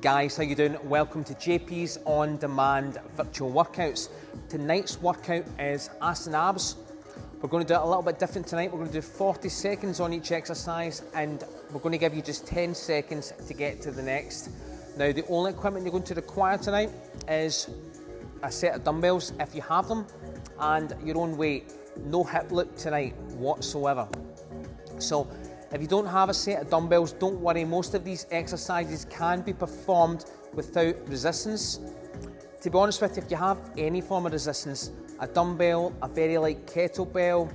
guys, how you doing? Welcome to JP's On Demand Virtual Workouts. Tonight's workout is ass and abs. We're going to do it a little bit different tonight. We're going to do 40 seconds on each exercise and we're going to give you just 10 seconds to get to the next. Now the only equipment you're going to require tonight is a set of dumbbells if you have them and your own weight. No hip loop tonight whatsoever. So if you don't have a set of dumbbells, don't worry, most of these exercises can be performed without resistance. To be honest with you, if you have any form of resistance, a dumbbell, a very light kettlebell,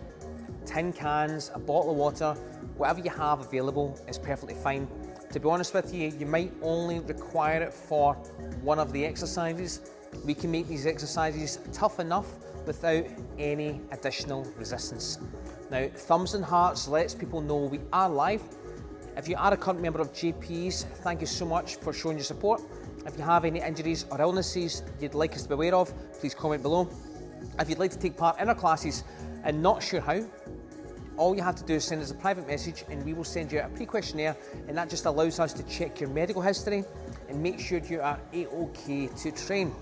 tin cans, a bottle of water, whatever you have available is perfectly fine. To be honest with you, you might only require it for one of the exercises. We can make these exercises tough enough without any additional resistance. Now, thumbs and hearts lets people know we are live. If you are a current member of JP's, thank you so much for showing your support. If you have any injuries or illnesses you'd like us to be aware of, please comment below. If you'd like to take part in our classes and not sure how, all you have to do is send us a private message and we will send you out a pre-questionnaire, and that just allows us to check your medical history and make sure you are A-OK to train.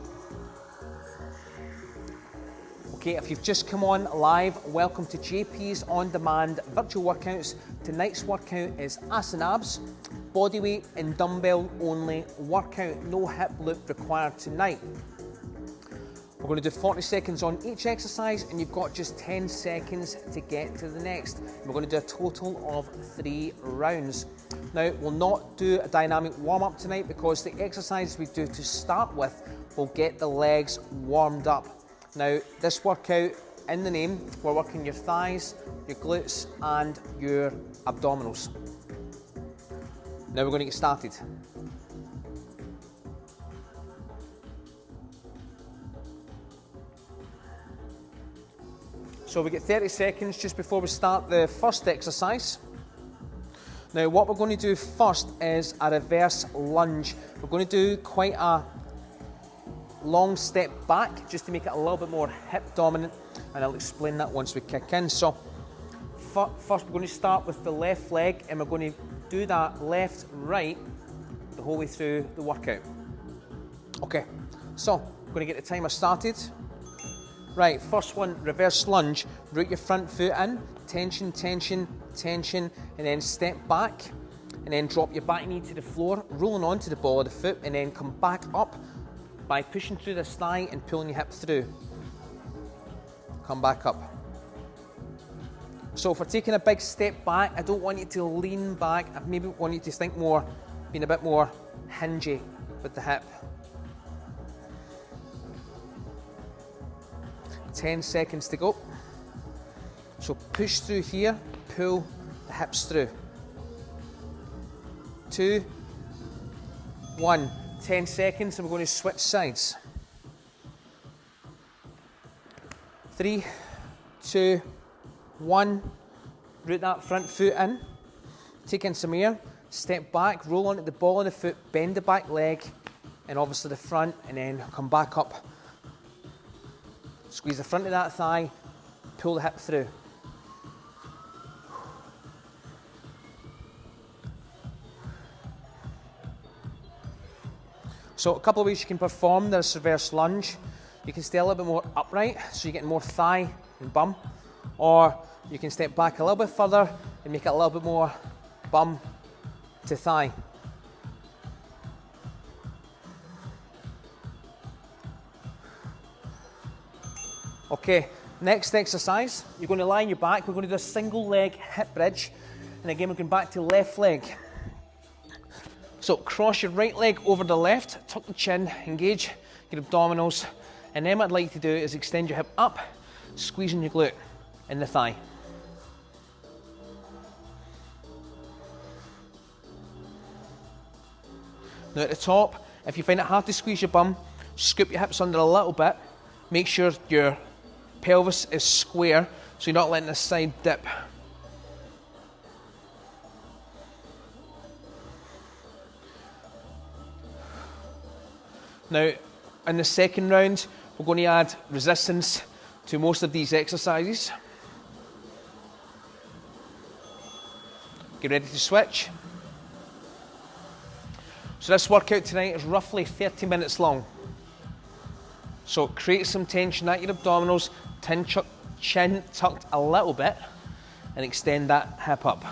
Okay, if you've just come on live, welcome to JP's On Demand Virtual Workouts. Tonight's workout is ass and abs, bodyweight and dumbbell only workout, no hip loop required tonight. We're going to do 40 seconds on each exercise and you've got just 10 seconds to get to the next. We're going to do a total of 3 rounds. Now, we'll not do a dynamic warm-up tonight because the exercises we do to start with will get the legs warmed up. Now, this workout, in the name, we're working your thighs, your glutes and your abdominals. Now we're going to get started. So we get 30 seconds just before we start the first exercise. Now what we're going to do first is a reverse lunge. We're going to do quite a long step back just to make it a little bit more hip dominant, and I'll explain that once we kick in. So first we're going to start with the left leg and we're going to do that left right the whole way through the workout. Okay, so we're going to get the timer started. Right, first one, reverse lunge. Root your front foot in, tension, tension, tension, and then step back and then drop your back knee to the floor, rolling onto the ball of the foot, and then come back up by pushing through this thigh and pulling your hip through. Come back up. So if we're taking a big step back, I don't want you to lean back. I maybe want you to think more, being a bit more hingy with the hip. 10 seconds to go. So push through here, pull the hips through. 2, 1. 10 seconds and we're going to switch sides. 3, 2, 1. Root that front foot in. Take in some air. Step back, roll onto the ball of the foot, bend the back leg, and obviously the front, and then come back up. Squeeze the front of that thigh, pull the hip through. So a couple of ways you can perform this reverse lunge. You can stay a little bit more upright, so you're getting more thigh and bum, or you can step back a little bit further and make it a little bit more bum to thigh. Okay, next exercise, you're going to lie on your back. We're going to do a single leg hip bridge, and again we're going back to left leg. So cross your right leg over the left, tuck the chin, engage your abdominals, and then what I'd like you to do is extend your hip up, squeezing your glute in the thigh. Now at the top, if you find it hard to squeeze your bum, scoop your hips under a little bit, make sure your pelvis is square so you're not letting the side dip. Now, in the second round, we're going to add resistance to most of these exercises. Get ready to switch. So So this workout tonight is roughly 30 minutes long. So create some tension at your abdominals, chin tucked a little bit, and extend that hip up.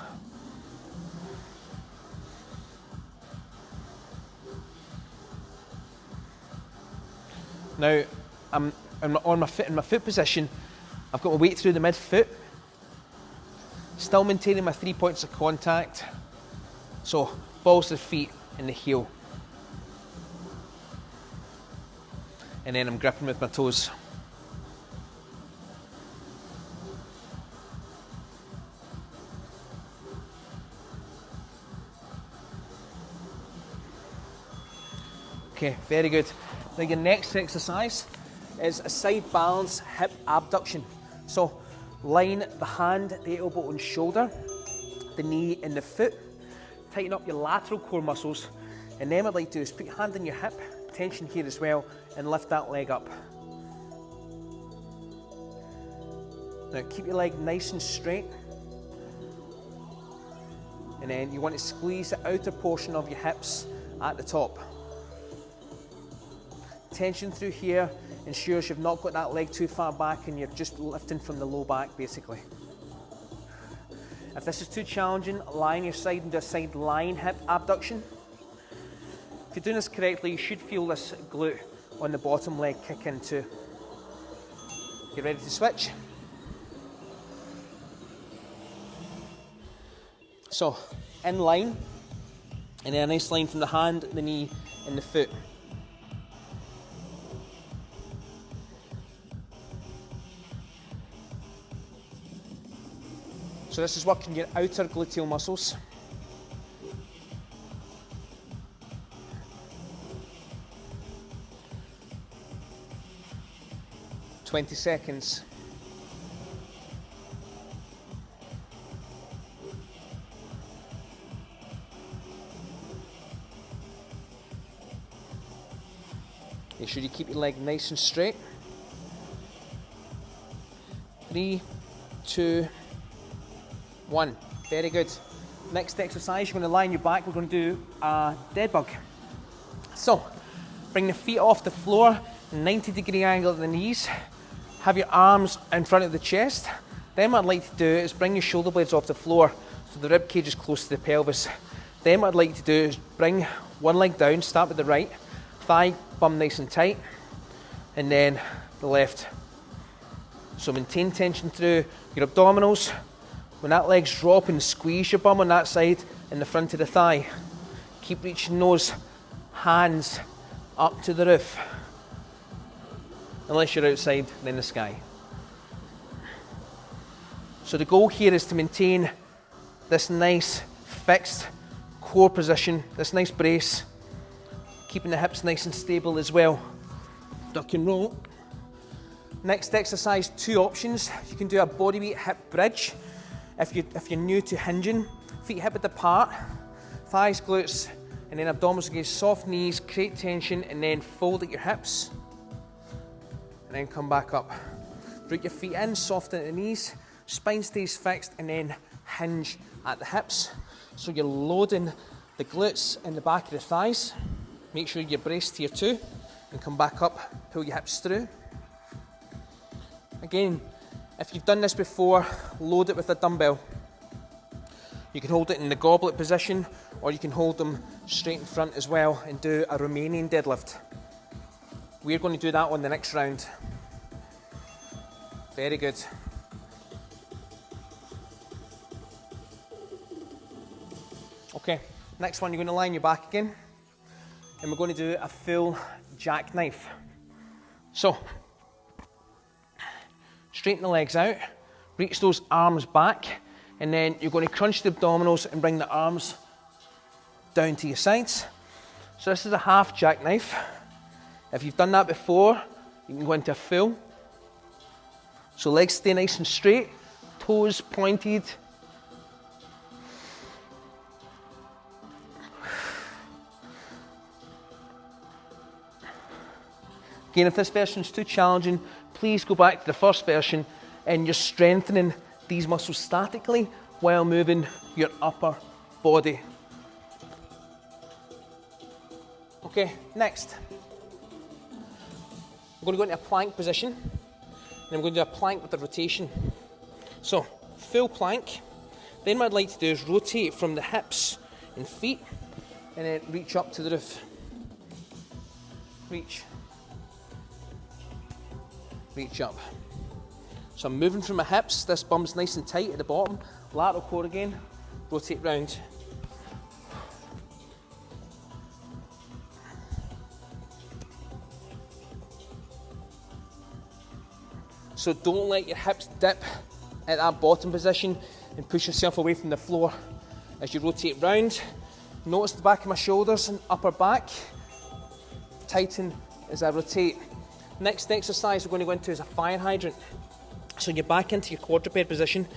Now, I'm on my foot, in my foot position. I've got my weight through the midfoot, still maintaining my 3 points of contact. So balls to the feet and the heel. And then I'm gripping with my toes. Okay, very good. Now your next exercise is a side balance hip abduction. So line the hand, the elbow and shoulder, the knee and the foot. Tighten up your lateral core muscles. And then what I'd like to do is put your hand on your hip, tension here as well, and lift that leg up. Now keep your leg nice and straight. And then you want to squeeze the outer portion of your hips at the top. Tension through here ensures you've not got that leg too far back and you're just lifting from the low back basically. If this is too challenging, lie on your side and do a side lying hip abduction. If you're doing this correctly, you should feel this glute on the bottom leg kick in too. You ready to switch? So, in line, and then a nice line from the hand, the knee and the foot. So this is working your outer gluteal muscles. "20 seconds. Make sure you keep your leg nice and straight. 3, 2, 1. Very good. Next exercise, you're going to lie on your back. We're going to do a dead bug. So, bring the feet off the floor, 90-degree angle at the knees. Have your arms in front of the chest. Then what I'd like to do is bring your shoulder blades off the floor so the rib cage is close to the pelvis. Then what I'd like to do is bring one leg down, start with the right, thigh bum nice and tight, and then the left. So maintain tension through your abdominals. When that leg's dropping, squeeze your bum on that side and the front of the thigh. Keep reaching those hands up to the roof. Unless you're outside and in the sky. So the goal here is to maintain this nice fixed core position, this nice brace, keeping the hips nice and stable as well. Duck and roll. Next exercise, 2 options. You can do a bodyweight hip bridge. If you're new to hinging, feet hip width apart, thighs, glutes, and then abdominals against soft knees, create tension, and then fold at your hips, and then come back up. Root your feet in, soften at the knees, spine stays fixed, and then hinge at the hips. So you're loading the glutes and the back of the thighs. Make sure you're braced here too, and come back up, pull your hips through. Again, if you've done this before, load it with a dumbbell. You can hold it in the goblet position, or you can hold them straight in front as well and do a Romanian deadlift. We're going to do that on the next round. Very good. Okay, next one, you're going to lie on your back again, and we're going to do a full jackknife. So, straighten the legs out, reach those arms back, and then you're going to crunch the abdominals and bring the arms down to your sides. So this is a half jackknife. If you've done that before, you can go into a full. So legs stay nice and straight, toes pointed. Again, if this version's too challenging, please go back to the first version and you're strengthening these muscles statically while moving your upper body. Okay, next. I'm going to go into a plank position, and I'm going to do a plank with a rotation. So, full plank. Then what I'd like to do is rotate from the hips and feet, and then reach up to the roof. Reach. Reach up. So I'm moving from my hips, this bum's nice and tight at the bottom. Lateral core again, rotate round. So don't let your hips dip at that bottom position and push yourself away from the floor as you rotate round. Notice the back of my shoulders and upper back. Tighten as I rotate. Next exercise we're going to go into is a fire hydrant. So you're back into your quadruped position.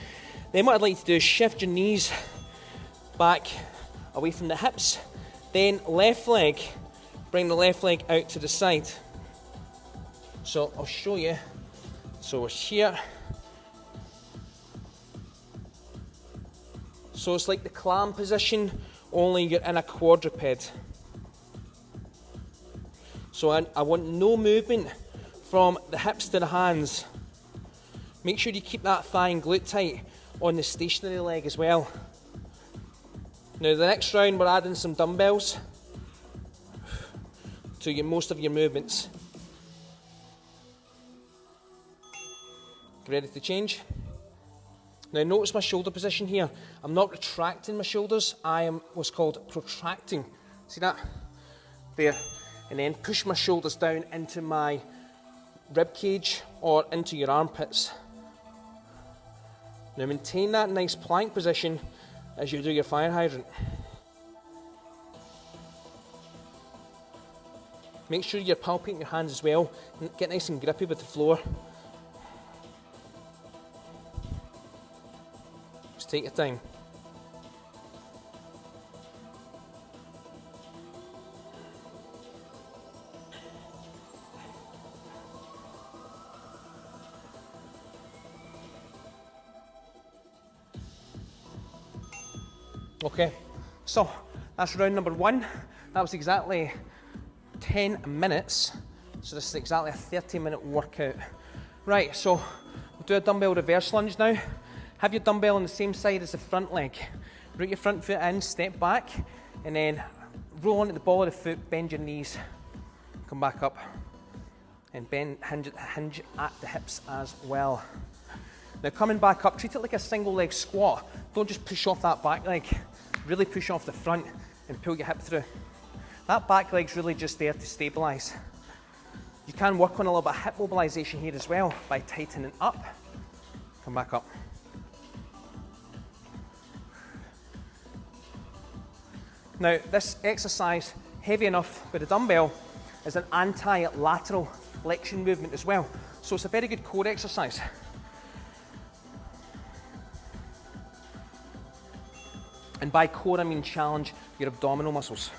Then what I'd like to do is shift your knees back away from the hips. Then left leg, bring the left leg out to the side. So I'll show you. So we're here. So it's like the clam position, only you're in a quadruped. So I want no movement from the hips to the hands. Make sure you keep that thigh and glute tight on the stationary leg as well. Now the next round we're adding some dumbbells to get most of your movements. Ready to change? Now notice my shoulder position here. I'm not retracting my shoulders, I am what's called protracting. See that? There. And then push my shoulders down into my rib cage or into your armpits. Now maintain that nice plank position as you do your fire hydrant. Make sure you're palpating your hands as well. Get nice and grippy with the floor. Just take your time. Okay, so that's round number 1. That was exactly 10 minutes. So this is exactly a 30-minute workout. Right, so we'll do a dumbbell reverse lunge now. Have your dumbbell on the same side as the front leg. Root your front foot in, step back, and then roll onto the ball of the foot, bend your knees, come back up, and hinge at the hips as well. Now coming back up, treat it like a single leg squat. Don't just push off that back leg. Really push off the front and pull your hip through. That back leg's really just there to stabilise. You can work on a little bit of hip mobilisation here as well by tightening up. Come back up. Now this exercise, heavy enough with a dumbbell, is an anti-lateral flexion movement as well. So it's a very good core exercise. And by core, I mean challenge your abdominal muscles.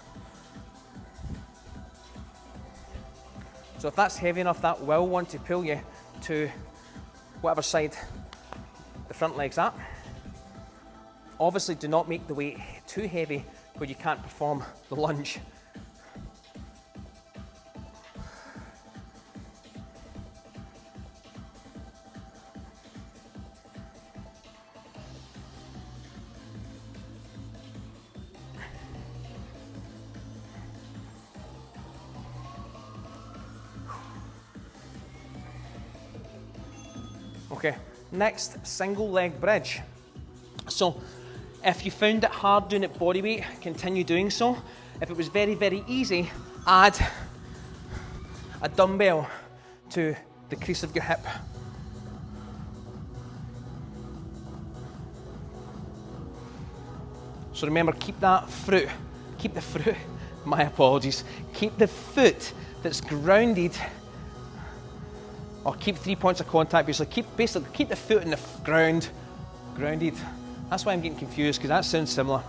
So if that's heavy enough, that will want to pull you to whatever side the front leg's at. Obviously, do not make the weight too heavy where you can't perform the lunge. Okay, next, single leg bridge. So, if you found it hard doing it bodyweight, continue doing so. If it was very, very easy, add a dumbbell to the crease of your hip. So remember, keep the foot that's grounded, or keep 3 points of contact, basically keep the foot in the ground, grounded. That's why I'm getting confused, because that sounds similar.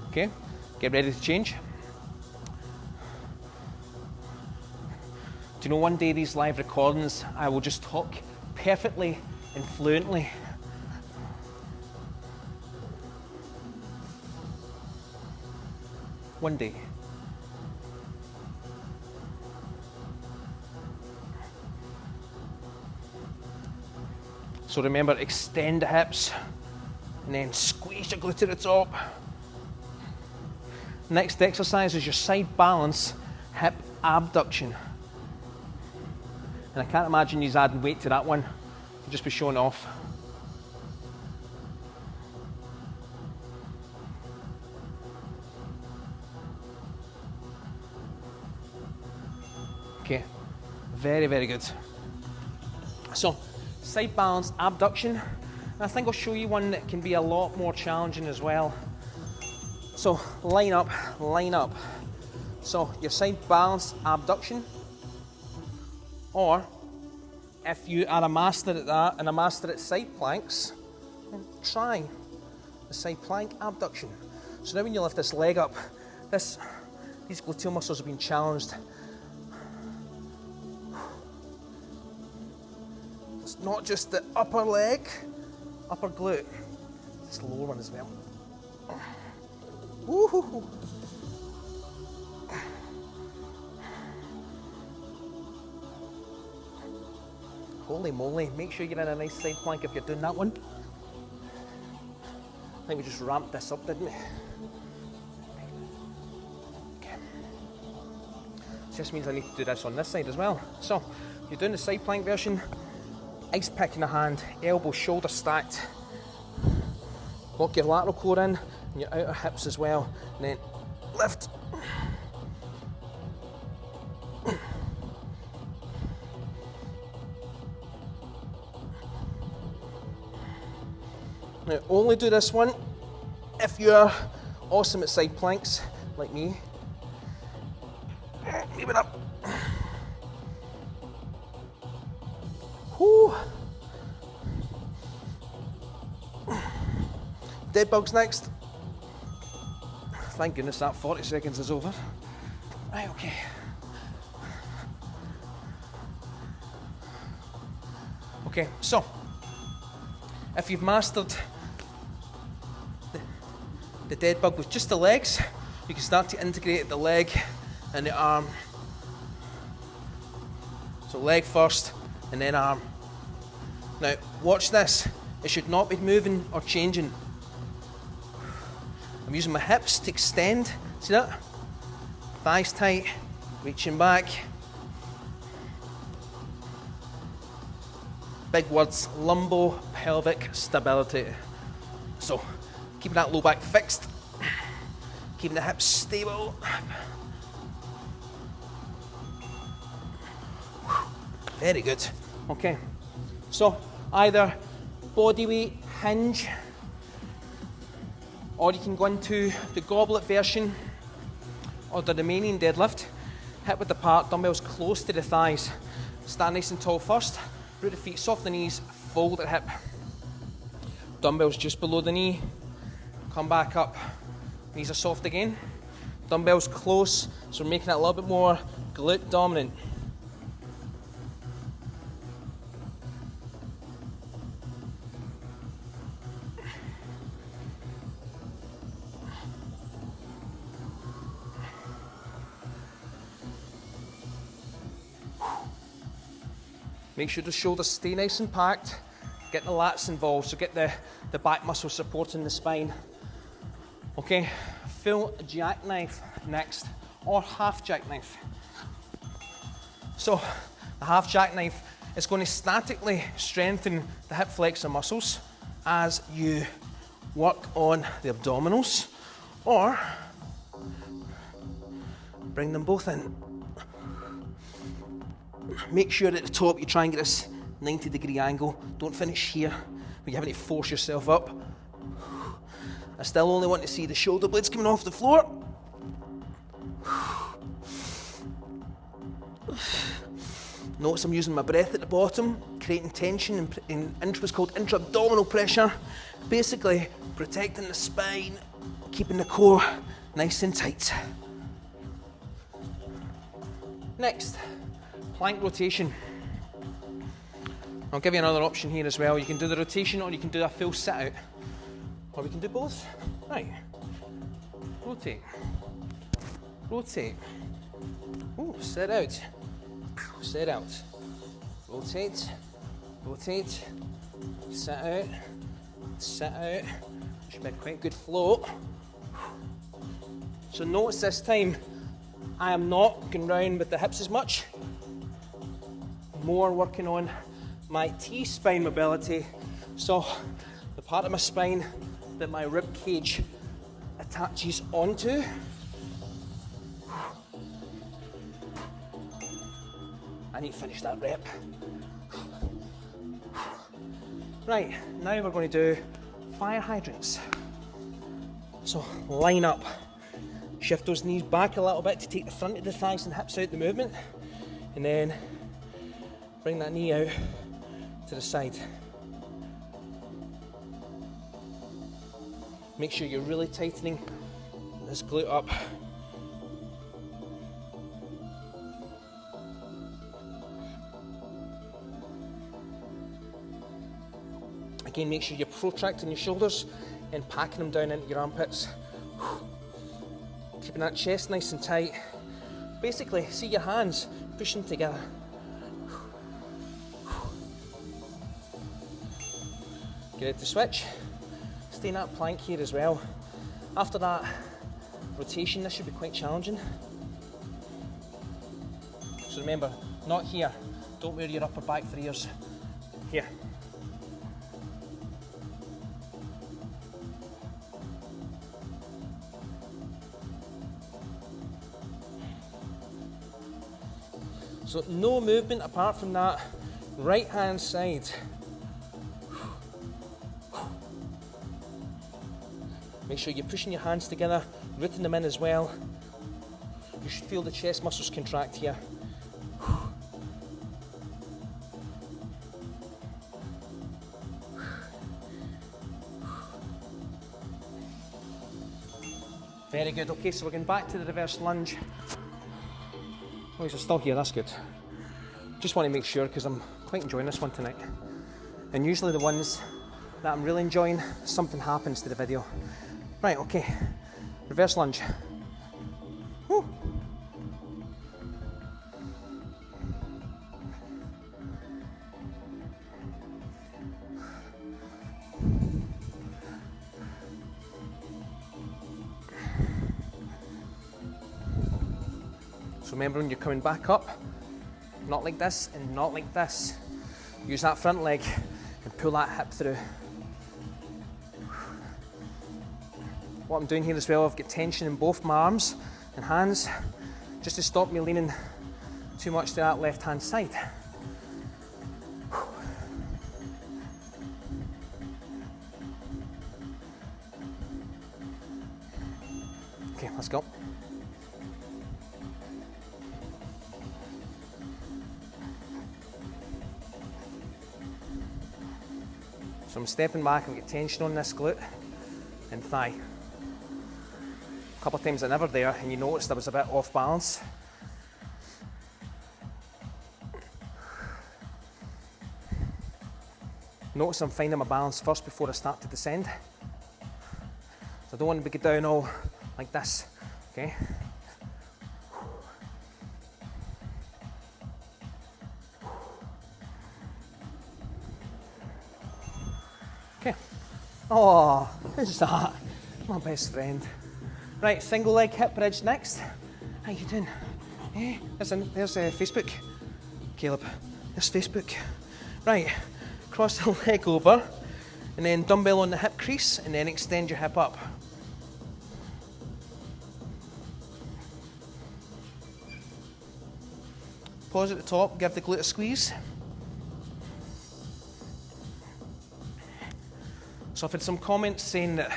Okay, get ready to change. Do you know, one day these live recordings, I will just talk perfectly and fluently. One day. So remember, extend the hips and then squeeze your glute at the top. Next exercise is your side balance hip abduction. And I can't imagine you adding weight to that one. You'll just be showing off. Okay, very, very good. So, side balance abduction. And I think I'll show you one that can be a lot more challenging as well. So, line up, line up. So, your side balance abduction. Or, if you are a master at that and a master at side planks, then try the side plank abduction. So now when you lift this leg up, these gluteal muscles have been challenged. It's not just the upper leg, upper glute, it's the lower one as well. Woo-hoo-hoo. Holy moly, make sure you're in a nice side plank if you're doing that one. I think we just ramped this up, didn't we? Okay. This just means I need to do this on this side as well. So, you're doing the side plank version, ice pick in the hand, elbow, shoulder stacked. Lock your lateral core in, and your outer hips as well, and then lift. Now, only do this one if you're awesome at side planks, like me. Leave it up. Whoo. Dead bugs next. Thank goodness that 40 seconds is over. Right, okay. Okay, so if you've mastered the dead bug with just the legs, you can start to integrate the leg and the arm. So leg first and then arm. Now watch this, it should not be moving or changing. I'm using my hips to extend, see that? Thighs tight, reaching back. Big words, lumbo-pelvic stability. So, keeping that low back fixed, keeping the hips stable. Very good. Okay, so either body weight hinge, or you can go into the goblet version, or the remaining deadlift. Hip width apart, dumbbells close to the thighs. Stand nice and tall first. Root the feet, soft the knees, fold at hip. Dumbbells just below the knee. Come back up. Knees are soft again. Dumbbells close, so we're making it a little bit more glute dominant. Make sure the shoulders stay nice and packed. Get the lats involved, so get the back muscle supporting the spine. Okay, full jackknife next, or half jackknife. So, the half jackknife is going to statically strengthen the hip flexor muscles as you work on the abdominals, or bring them both in. Make sure at the top you try and get this 90-degree angle. Don't finish here, but you having to force yourself up. I still only want to see the shoulder blades coming off the floor. Notice I'm using my breath at the bottom, creating tension in what's called intra-abdominal pressure. Basically, protecting the spine, keeping the core nice and tight. Next, plank rotation. I'll give you another option here as well. You can do the rotation or you can do a full sit out. Or we can do both. Right. Rotate. Rotate. Ooh, sit out. Sit out. Rotate. Rotate. Sit out. Sit out. Should be quite good flow. So notice this time, I am not going round with the hips as much. More working on my T-spine mobility. So the part of my spine that my rib cage attaches onto. I need to finish that rep. Right, now we're going to do fire hydrants. So line up, shift those knees back a little bit to take the front of the thighs and hips out the movement, and then bring that knee out to the side. Make sure you're really tightening this glute up. Again, make sure you're protracting your shoulders and packing them down into your armpits. Keeping that chest nice and tight. Basically, see your hands, push them together. Get it to switch. Stay in that plank here as well. After that rotation, this should be quite challenging. So remember, not here. Don't wear your upper back for ears. Here. So no movement apart from that right hand side. Make sure you're pushing your hands together, rooting them in as well. You should feel the chest muscles contract here. Very good. Okay, so we're going back to the reverse lunge. Oh, he's still here, that's good. Just want to make sure, because I'm quite enjoying this one tonight. And usually the ones that I'm really enjoying, something happens to the video. Right, okay. Reverse lunge. Woo. So remember, when you're coming back up, not like this and not like this. Use that front leg and pull that hip through. What I'm doing here as well, I've got tension in both my arms and hands, just to stop me leaning too much to that left hand side. Okay, let's go. So I'm stepping back, I've got tension on this glute and thigh. A couple of times I never there, and you noticed I was a bit off balance. Notice I'm finding my balance first before I start to descend. So I don't want to get down all like this, okay? Okay. Oh, who's that? My best friend. Right, single leg hip bridge next. How you doing? Eh? There's Facebook. Caleb, there's Facebook. Right, cross the leg over, and then dumbbell on the hip crease, and then extend your hip up. Pause at the top, give the glute a squeeze. So I've had some comments saying that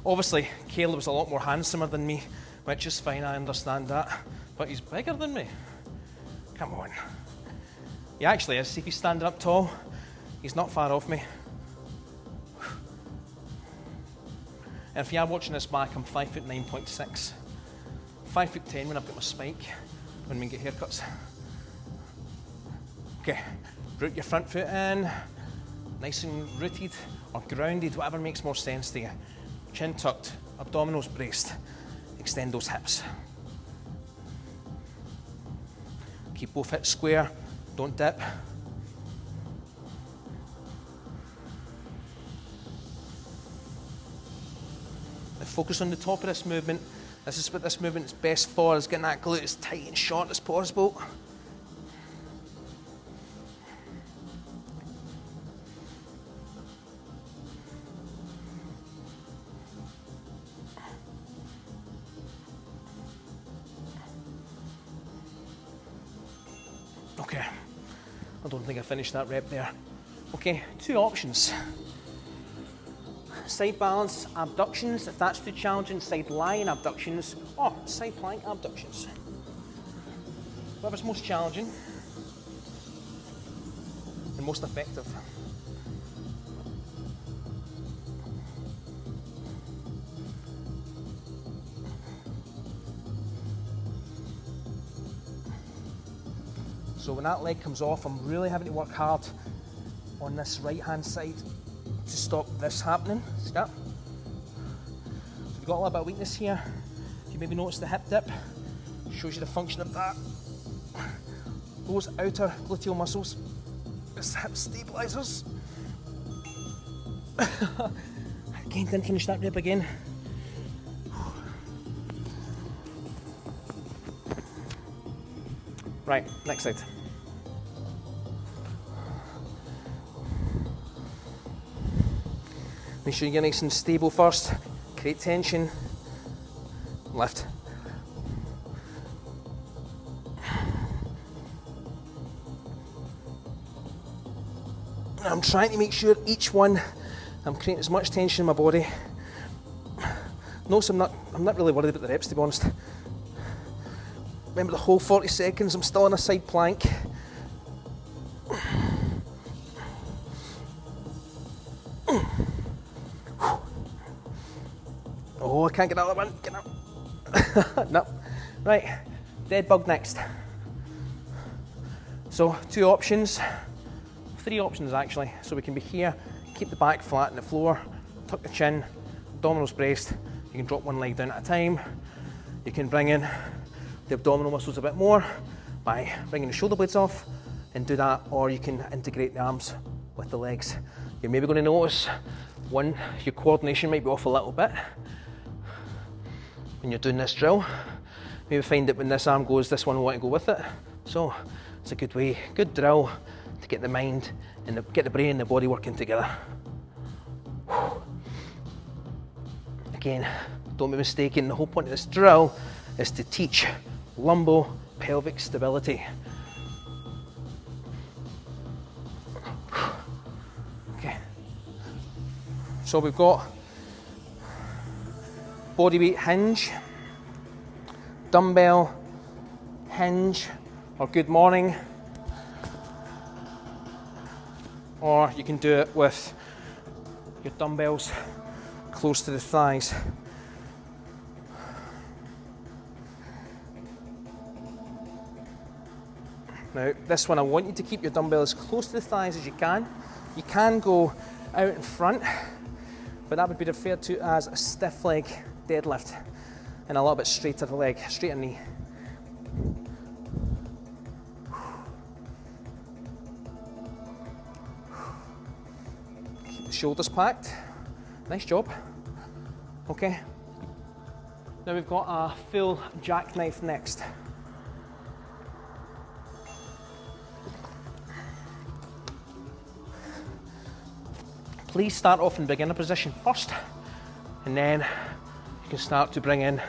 obviously Caleb was a lot more handsomer than me, which is fine, I understand that, but he's bigger than me. Come on. He actually is. See if he's standing up tall, he's not far off me. And if you are watching this back, I'm 5'9.6". 5'10" when I've got my spike, when we get haircuts. Okay, root your front foot in, nice and rooted or grounded, whatever makes more sense to you. Chin tucked, abdominals braced, extend those hips. Keep both hips square, don't dip. Now focus on the top of this movement. This is what this movement is best for, is getting that glute as tight and short as possible. Okay, I don't think I finished that rep there. Okay, two options. Side balance abductions, if that's too challenging, side lying abductions, or side plank abductions. Whatever's most challenging and most effective. So when that leg comes off, I'm really having to work hard on this right hand side to stop this happening. See that? So if you've got a little bit of weakness here, if you maybe notice the hip dip, shows you the function of that. Those outer gluteal muscles, this hip stabilizers. Again, didn't finish that rep again. Right, next side. Make sure you get nice and stable first. Create tension. Lift. I'm trying to make sure each one, I'm creating as much tension in my body. Notice I'm not really worried about the reps, to be honest. Remember, the whole 40 seconds, I'm still on a side plank. Oh, I can't get out of that one. Get out. No. Right, dead bug next. So, two options. Three options actually. So we can be here, keep the back flat on the floor, tuck the chin, abdominals braced. You can drop one leg down at a time. You can bring in the abdominal muscles a bit more by bringing the shoulder blades off and do that, or you can integrate the arms with the legs. You're maybe going to notice one, your coordination might be off a little bit when you're doing this drill. Maybe find that when this arm goes, this one will want to go with it. So it's a good way, good drill to get the mind and get the brain and the body working together. Again, don't be mistaken, the whole point of this drill is to teach lumbo-pelvic stability. Okay, so we've got bodyweight hinge, dumbbell hinge, or good morning, or you can do it with your dumbbells close to the thighs. Now, this one, I want you to keep your dumbbell as close to the thighs as you can. You can go out in front, but that would be referred to as a stiff leg deadlift and a little bit straighter leg, straighter knee. Keep the shoulders packed. Nice job. Okay. Now we've got a full jackknife next. Please start off in beginner position first, and then you can start to bring in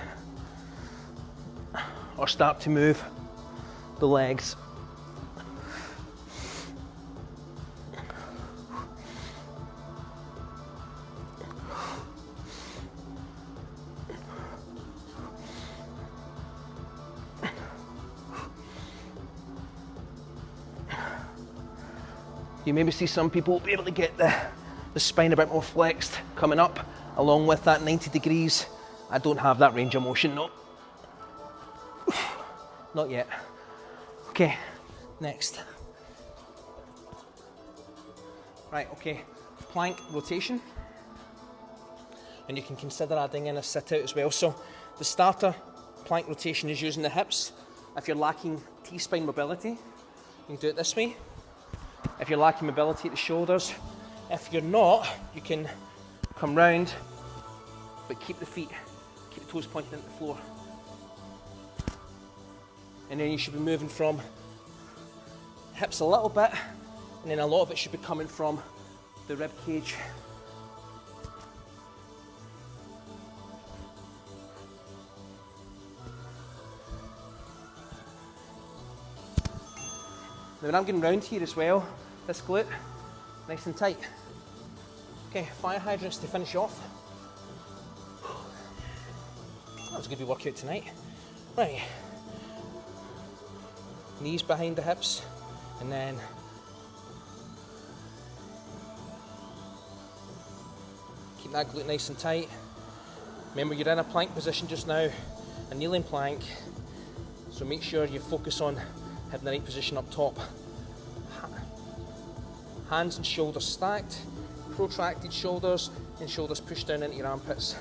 or start to move the legs. You maybe see some people be able to get the spine a bit more flexed coming up along with that 90 degrees. I don't have that range of motion, no. Not yet. Okay, next. Right, okay, plank rotation. And you can consider adding in a sit out as well. So the starter plank rotation is using the hips. If you're lacking T-spine mobility, you can do it this way. If you're lacking mobility at the shoulders, if you're not, you can come round, but keep the toes pointing at the floor. And then you should be moving from hips a little bit, and then a lot of it should be coming from the rib cage. Now when I'm getting round here as well, this glute, nice and tight. Okay, fire hydrants to finish off. That was a good wee workout tonight. Right. Knees behind the hips, and then keep that glute nice and tight. Remember, you're in a plank position just now, a kneeling plank, so make sure you focus on having the right position up top. Hands and shoulders stacked, protracted shoulders, and shoulders pushed down into your armpits.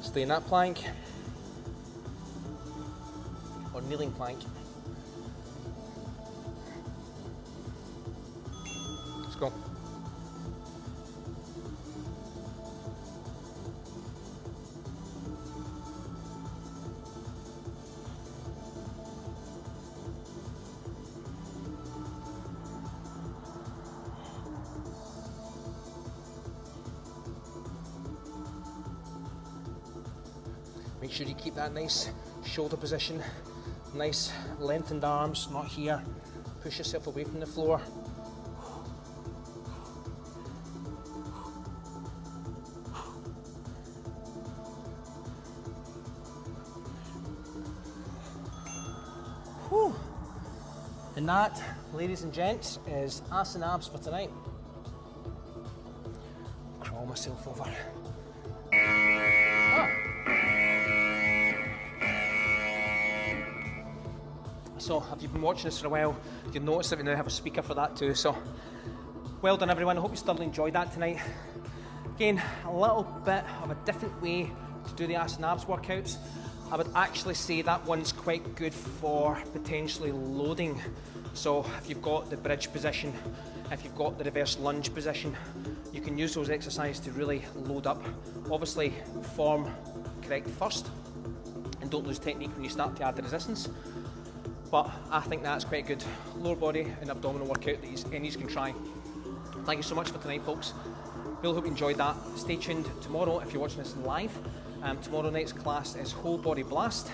Stay in that plank, or kneeling plank. Let's go. Make sure you keep that nice shoulder position, nice lengthened arms, not here. Push yourself away from the floor. Whew. And that, ladies and gents, is ass and abs for tonight. Crawl myself over. So if you've been watching this for a while, you'll notice that we now have a speaker for that too. So well done everyone, I hope you thoroughly enjoyed that tonight. Again, a little bit of a different way to do the ass and abs workouts. I would actually say that one's quite good for potentially loading. So if you've got the bridge position, if you've got the reverse lunge position, you can use those exercises to really load up. Obviously form correct first, and don't lose technique when you start to add the resistance. But I think that's quite a good lower body and abdominal workout that any can try. Thank you so much for tonight, folks. Really hope you enjoyed that. Stay tuned tomorrow if you're watching this live. Tomorrow night's class is whole body blast.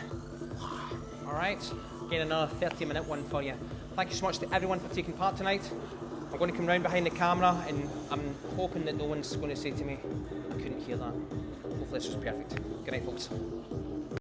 All right, again another 30-minute one for you. Thank you so much to everyone for taking part tonight. I'm going to come round behind the camera, and I'm hoping that no one's going to say to me, I couldn't hear that. Hopefully this was perfect. Good night, folks.